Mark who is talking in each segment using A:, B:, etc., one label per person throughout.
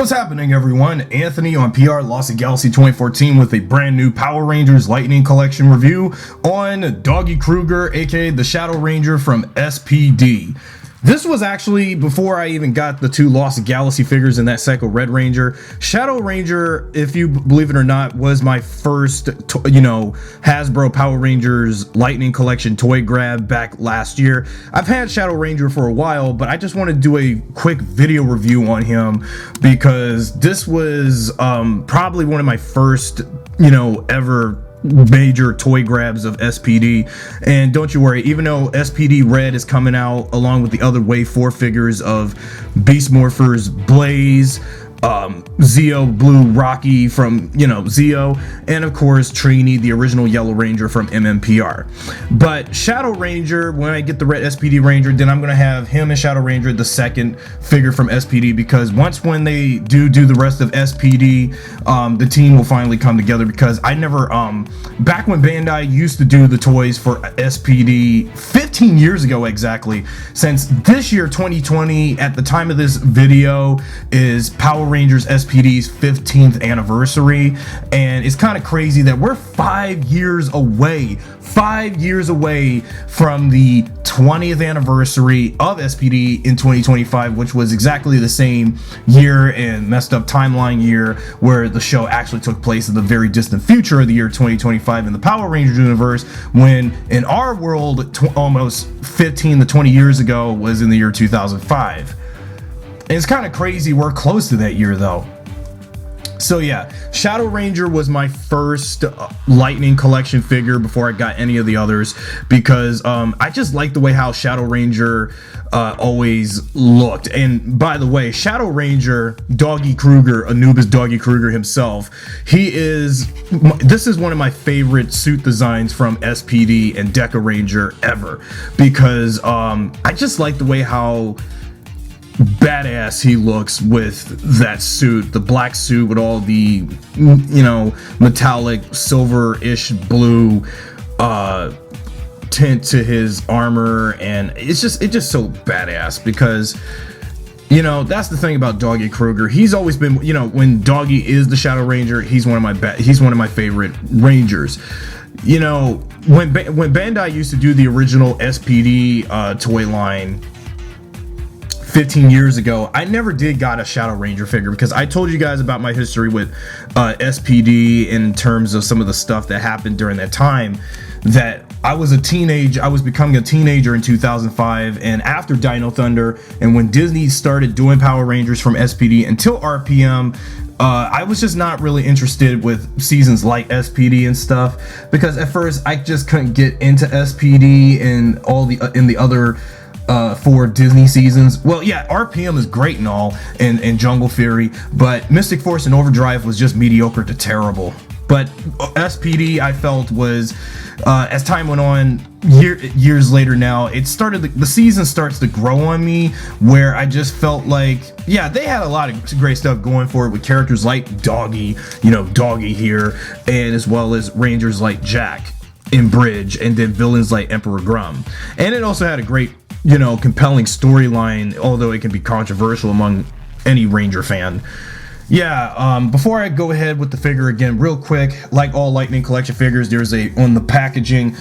A: What's happening, everyone? Anthony on PRLostGalaxy2014 with a brand new Power Rangers Lightning Collection review on Doggie Cruger, aka the Shadow Ranger from SPD. This was actually before I even got the two Lost Galaxy figures in that Psycho Red Ranger. Shadow Ranger, if you believe it or not, was my first, Hasbro Power Rangers Lightning Collection toy grab back last year. I've had Shadow Ranger for a while, but I just want to do a quick video review on him because this was probably one of my first, ever major toy grabs of SPD. And don't you worry, even though SPD Red is coming out along with the other Wave 4 figures of Beast Morphers Blaze, Zeo Blue Rocky from Zeo, and of course Trini, the original Yellow Ranger from MMPR. But Shadow Ranger, when I get the red SPD Ranger, then I'm gonna have him and Shadow Ranger the second figure from SPD, because when they do the rest of SPD, the team will finally come together. Because I never back when Bandai used to do the toys for SPD 15 years ago exactly, since this year 2020 at the time of this video is Power Rangers SPD's 15th anniversary, and it's kind of crazy that we're 5 years away from the 20th anniversary of SPD in 2025, which was exactly the same year and messed up timeline year where the show actually took place in the very distant future of the year 2025 in the Power Rangers universe, when in our world almost 15 to 20 years ago was in the year 2005. And it's kind of crazy we're close to that year though. So yeah, Shadow Ranger was my first Lightning Collection figure before I got any of the others, because I just like the way how Shadow Ranger always looked. And by the way, Shadow Ranger, Doggie Cruger, Anubis Doggie Cruger himself, this is one of my favorite suit designs from SPD and Deca Ranger ever, because I just like the way how badass he looks with that suit, the black suit with all the metallic silver-ish blue tint to his armor, and it's just so badass. Because that's the thing about Doggie Cruger. He's always been, when Doggie is the Shadow Ranger, he's one of my favorite Rangers. When Bandai used to do the original SPD toy line 15 years ago, I never did got a Shadow Ranger figure, because I told you guys about my history with SPD in terms of some of the stuff that happened during that time. That I was becoming a teenager in 2005, and after Dino Thunder and when Disney started doing Power Rangers from SPD until RPM, I was just not really interested with seasons like SPD and stuff, because at first I just couldn't get into SPD and all the other 4 Disney seasons. Well, yeah, RPM is great and all, and Jungle Fury, but Mystic Force and Overdrive was just mediocre to terrible. But SPD, I felt, was as time went on, years later now, the season starts to grow on me, where I just felt like, yeah, they had a lot of great stuff going for it with characters like Doggie, Doggie here, and as well as Rangers like Jack in Bridge, and then villains like Emperor Grum. And it also had a great compelling storyline, although it can be controversial among any Ranger fan. Yeah, before I go ahead with the figure again, real quick, like all Lightning Collection figures, there's on the packaging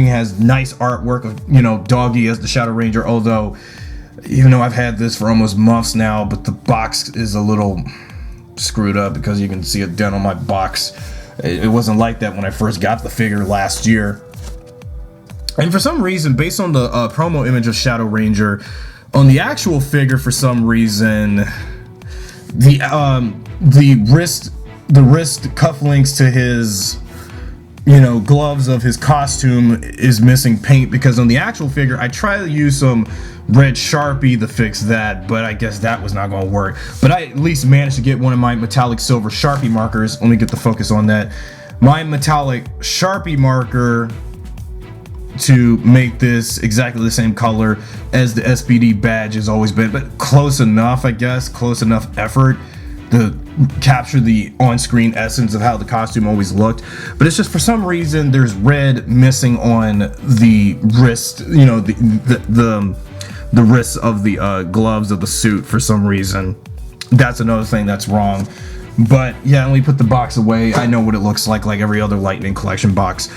A: has nice artwork of, Doggie as the Shadow Ranger, although, even though I've had this for almost months now, but the box is a little screwed up, because you can see a dent on my box. It wasn't like that when I first got the figure last year. And for some reason, based on the promo image of Shadow Ranger, on the actual figure, for some reason, the wrist cufflinks to his gloves of his costume is missing paint, because on the actual figure I tried to use some red Sharpie to fix that, but I guess that was not going to work. But I at least managed to get one of my metallic silver Sharpie markers. Let me get the focus on that. My metallic Sharpie marker to make this exactly the same color as the SPD badge has always been, but close enough, I guess, close enough effort to capture the on-screen essence of how the costume always looked. But it's just, for some reason, there's red missing on the wrist, the wrists of the gloves of the suit for some reason. that's another thing that's wrong. But yeah, let me put the box away. I know what it looks like every other Lightning Collection box.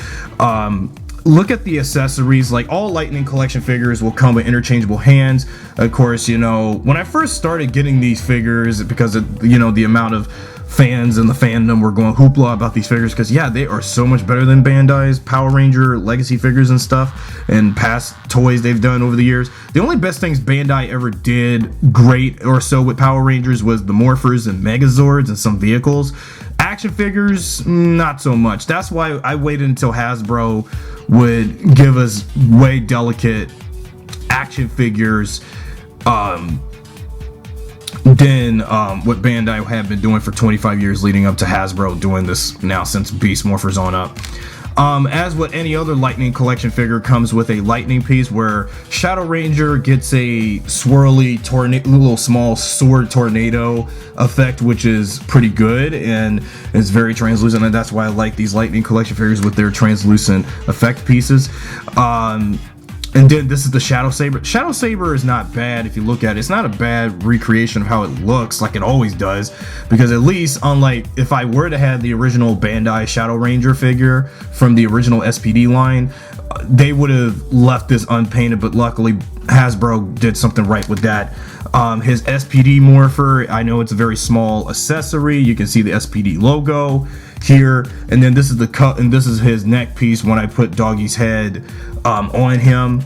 A: Look at the accessories. Like, all Lightning Collection figures will come with interchangeable hands. Of course, you know, when I first started getting these figures, because of, you know, the amount of fans and the fandom were going hoopla about these figures, because yeah, they are so much better than Bandai's Power Ranger legacy figures and stuff and past toys they've done over the years. The only best things Bandai ever did great or so with Power Rangers was the Morphers and Megazords and some vehicles. Action figures, not so much. That's why I waited until Hasbro would give us way delicate action figures than what Bandai had been doing for 25 years leading up to Hasbro doing this now since Beast Morphers on up. As with any other Lightning Collection figure, comes with a lightning piece where Shadow Ranger gets a swirly little small sword tornado effect, which is pretty good and is very translucent, and that's why I like these Lightning Collection figures with their translucent effect pieces. And then this is the Shadow Saber. Shadow Saber is not bad if you look at it. It's not a bad recreation of how it looks, like it always does, because at least, unlike if I were to have the original Bandai Shadow Ranger figure from the original SPD line, they would have left this unpainted, but luckily Hasbro did something right with that. His SPD morpher, I know it's a very small accessory. You can see the SPD logo here, and then this is the cut, and this is his neck piece when I put Doggie's head on him,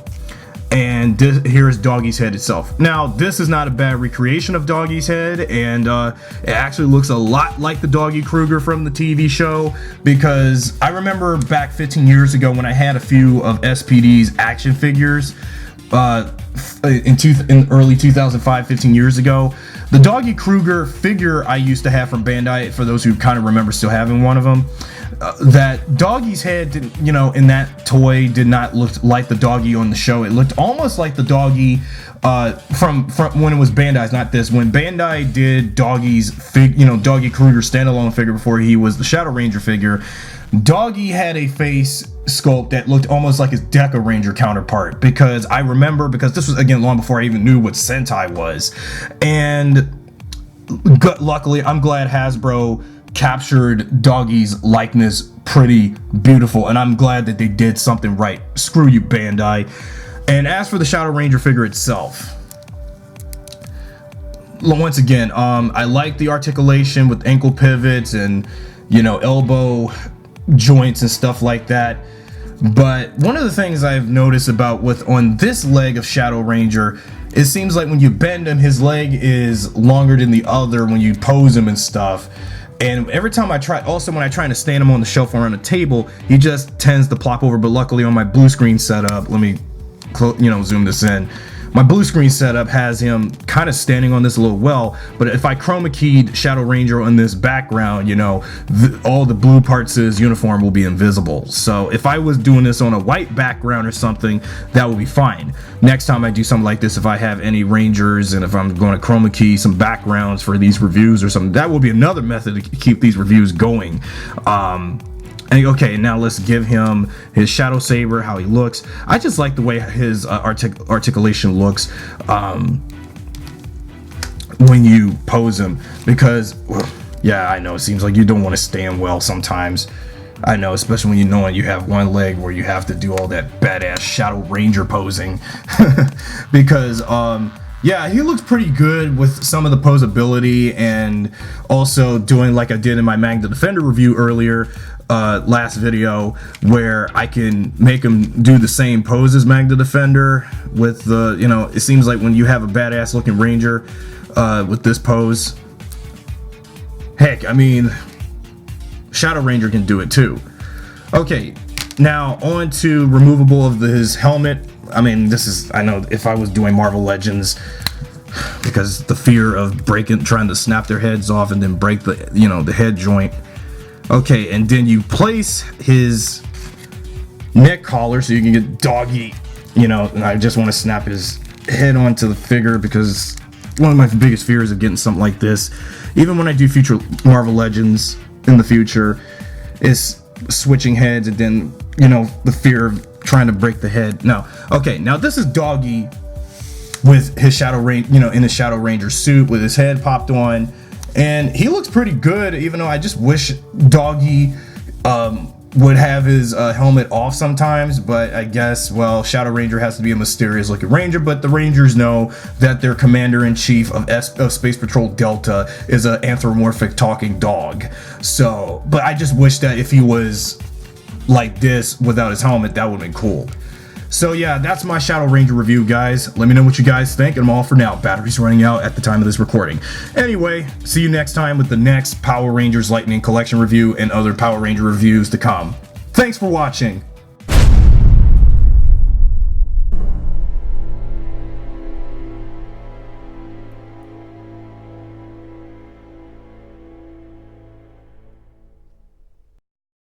A: and here's Doggie's head itself. Now, this is not a bad recreation of Doggie's head, and it actually looks a lot like the Doggie Cruger from the TV show, because I remember back 15 years ago when I had a few of SPD's action figures in early 2005, 15 years ago. The Doggie Cruger figure I used to have from Bandai, for those who kind of remember still having one of them, that Doggie's head didn't, you know, in that toy did not look like the Doggie on the show. It looked almost like the Doggie from when it was Bandai's, not this. When Bandai did Doggie's Doggie Cruger standalone figure before he was the Shadow Ranger figure, Doggie had a face sculpt that looked almost like his Deca Ranger counterpart, because I remember, because this was again long before I even knew what Sentai was, and luckily I'm glad Hasbro captured Doggie's likeness pretty beautiful, and I'm glad that they did something right. Screw you, Bandai. And as for the Shadow Ranger figure itself, once again, I like the articulation with ankle pivots and, you know, elbow joints and stuff like that. But one of the things I've noticed about on this leg of Shadow Ranger, it seems like when you bend him, his leg is longer than the other when you pose him and stuff. And every time I try, also when I try to stand him on the shelf or on a table, he just tends to plop over. But luckily on my blue screen setup, let me zoom this in. My blue screen setup has him kind of standing on this a little well, but if I chroma keyed Shadow Ranger on this background, you know, all the blue parts of his uniform will be invisible. So if I was doing this on a white background or something, that would be fine. Next time I do something like this, if I have any Rangers and if I'm going to chroma key some backgrounds for these reviews or something, that will be another method to keep these reviews going. Okay, now let's give him his Shadow Saber, how he looks. I just like the way his articulation looks when you pose him, because, yeah, I know it seems like you don't want to stand well sometimes. I know, especially when you know you have one leg where you have to do all that badass Shadow Ranger posing. Because, yeah, he looks pretty good with some of the posability, and also doing like I did in my Magna Defender review earlier, last video, where I can make him do the same pose as Magna Defender with the, you know, it seems like when you have a badass looking Ranger with this pose, heck, I mean, Shadow Ranger can do it too. Okay, now on to removable of his helmet. I mean, this is, I know if I was doing Marvel Legends, because the fear of trying to snap their heads off and then break the, you know, the head joint. Okay, and then you place his neck collar so you can get Doggie, you know, and I just want to snap his head onto the figure, because one of my biggest fears of getting something like this, even when I do future Marvel Legends in the future, is switching heads and then, you know, the fear of trying to break the head. No. Okay, now this is Doggie with his Shadow Ranger, in his Shadow Ranger suit with his head popped on, and he looks pretty good. Even though I just wish Doggie would have his helmet off sometimes, but I guess, well, Shadow Ranger has to be a mysterious looking ranger, but the Rangers know that their commander-in-chief of Space Patrol Delta is an anthropomorphic talking dog. So, but I just wish that if he was like this without his helmet, that would have been cool. So yeah, that's my Shadow Ranger review, guys. Let me know what you guys think, and I'm all for now. Battery's running out at the time of this recording. Anyway, see you next time with the next Power Rangers Lightning Collection review and other Power Ranger reviews to come. Thanks for watching.